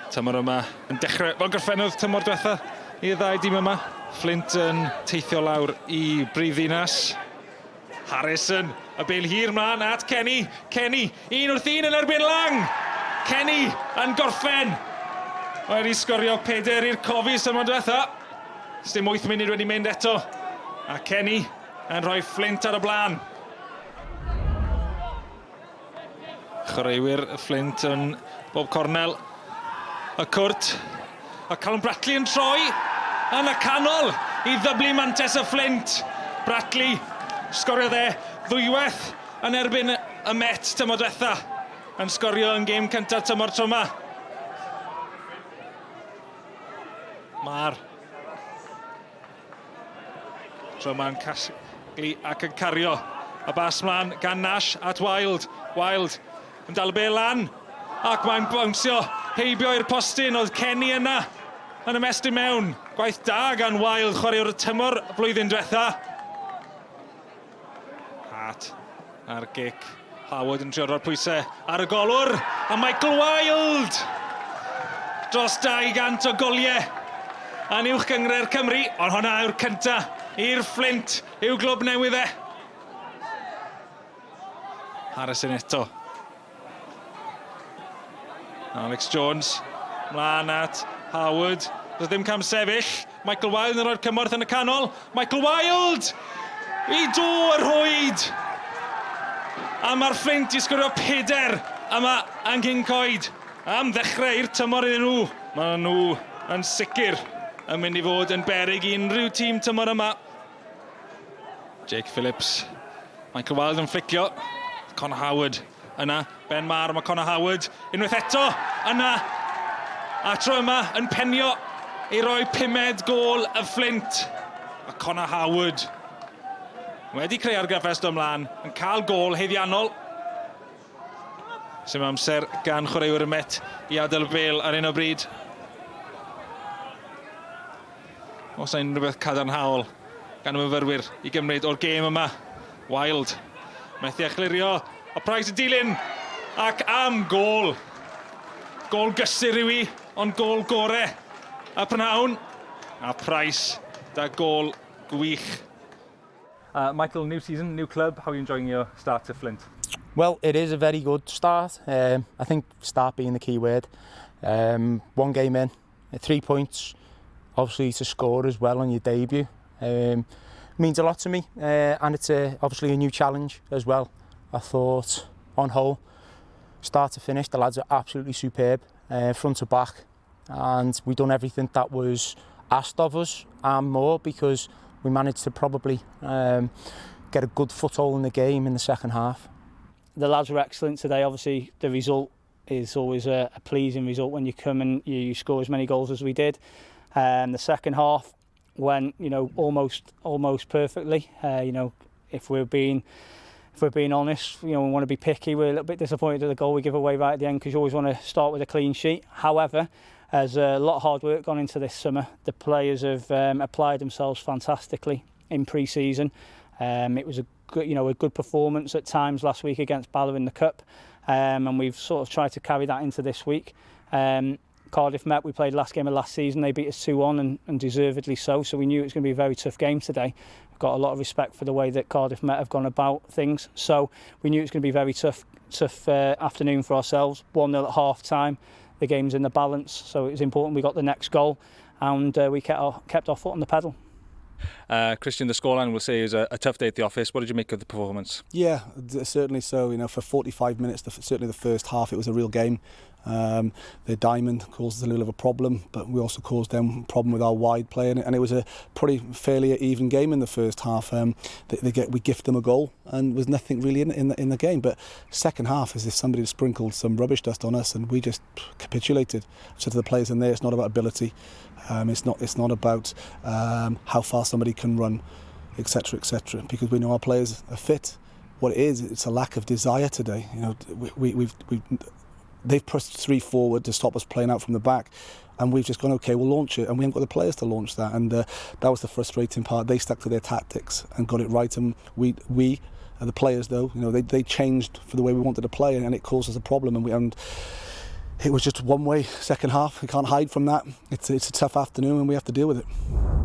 Tymor yma yn dechrau fel gorffennodd tymor diwetha i'r ddau dîm yma. Flint yn teithio lawr i brifddinas. Harrison, y bêl hir mlaen at Kenny. Kenny, 1-1 yn erbyn Lang. Kenny yn gorffen. Wedi sgorio 4 i'r cofis tymor diwetha. Sdim 8 munud wedi mynd eto. A Kenny yn rhoi Flint ar y blaen. Chwaraewyr Flint yn Bob Cornell. Y cwrt. A Callum Bratley yn troi. Yn y canol i ddyblu mantes y Flint. Bratley sgorio ddwywaith yn erbyn y Met tymor diwetha. Yn sgorio yn gêm cyntaf tymor tro yma. Mar. Tro yma'n casglu ac yn cario. Y bas mlaen gan Nash at Wild. Wild yn dal y bêl lan. Ac mae'n bounsio heibio i'r postyn. Oedd Kenny yna yn ymestyn mewn. Gwaith da gan Wild, chwaraewr y tymor flwyddyn diwetha. Hart ar gic. Howard yn trio roi'r pwysau ar y golwr. A Michael Wild dros 200 o goliau yn uwch gyngre'r Cymru. Ond hwnna yw'r cynta i'r Flint i'w glwb newydd e. Harrison eto. Alex Jones mlaen at Howard. Does ddim cam sefyll. Michael Wild yn rhoi'r cymorth yn y canol. Michael Wild! I do yr hwyd! A mae'r Flint i sgorio 4 yma yng Nghyn Coed. Am ddechrau i'r tymor iddyn nhw. Mae nhw yn sicr yn mynd i fod yn beryg i unrhyw tîm tymor yma. Jake Phillips. Michael Wild yn flicio. Connor Howard yna. Ben Mar, mae Connor Howard. Unwaith eto yna. A tro yma yn penio i roi 5 gôl y Flint. A Connor Howard wedi creu argraffes ymlaen, yn cael gôl heddiannol. Sy'n amser gan chwaraewyr y Met i adael y bêl ar un o bryd. Os yna unrhyw beth cadarnhaol gan y myfyrwyr i gymryd o'r gêm yma. Wild methu echlirio. A Price y dilyn ac am gôl. Gôl gysur yw i, ond gôl gore a prynawn. A Price, da gôl gwych. Michael, new season, new club. How are you enjoying your start to Flint? Well, it is a very good start. I think start being the key word. 1 game in, 3 points. Obviously to score as well on your debut. Means a lot to me, and it's obviously a new challenge as well. I thought, on whole, start to finish, the lads are absolutely superb, front to back, and we've done everything that was asked of us and more, because we managed to probably get a good foothold in the game in the second half. The lads were excellent today. Obviously, the result is always a pleasing result when you come and you score as many goals as we did. The second half went, almost perfectly. If we're being honest, we want to be picky. We're a little bit disappointed at the goal we give away right at the end, because you always want to start with a clean sheet. However, there's a lot of hard work gone into this summer. The players have applied themselves fantastically in pre-season. It was a good performance at times last week against Bala in the Cup, and we've sort of tried to carry that into this week. Cardiff Met, we played last game of last season. They beat us 2-1 and deservedly so. So we knew it was going to be a very tough game today. We've got a lot of respect for the way that Cardiff Met have gone about things. So we knew it was going to be a very tough afternoon for ourselves. 1-0 at half time. The game's in the balance, so it was important we got the next goal, and we kept our foot on the pedal. Christian, the scoreline will say is a tough day at the office. What did you make of the performance? Yeah, certainly so. For 45 minutes, certainly the first half, it was a real game. The diamond caused us a little of a problem, but we also caused them a problem with our wide play, and it was a pretty fairly even game in the first half. We gift them a goal, and there was nothing really in the game. But second half, as if somebody had sprinkled some rubbish dust on us, and we just capitulated. I said to the players in there, it's not about ability, it's not about how far somebody can run, etc., because we know our players are fit. What it is, it's a lack of desire today. They've pushed 3 forward to stop us playing out from the back, and we've just gone, okay, we'll launch it, and we haven't got the players to launch that, and that was the frustrating part. They stuck to their tactics and got it right, and we the players though, they changed for the way we wanted to play, and it caused us a problem, and it was just one way second half. We can't hide from that. It's a tough afternoon and we have to deal with it.